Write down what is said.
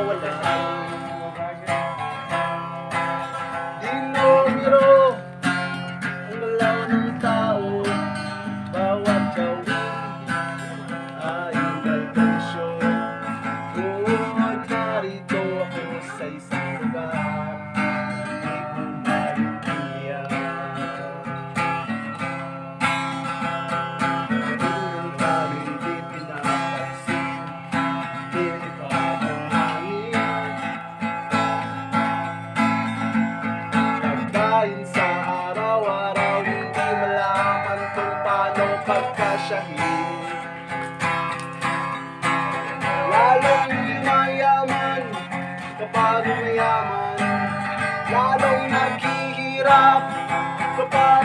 kawalan. Di numero ang galaw ng tao, bawat gawin ay kalkalisyon. Kung narito ako sa isang lugar, di ko maintindihan ang daming di pinapansin, delikadong hangin. Pagkain sa araw-araw, hindi malaman kung paano pagkasyahin. Lalong mayaman kapag mayaman, lalong naghihirap kapag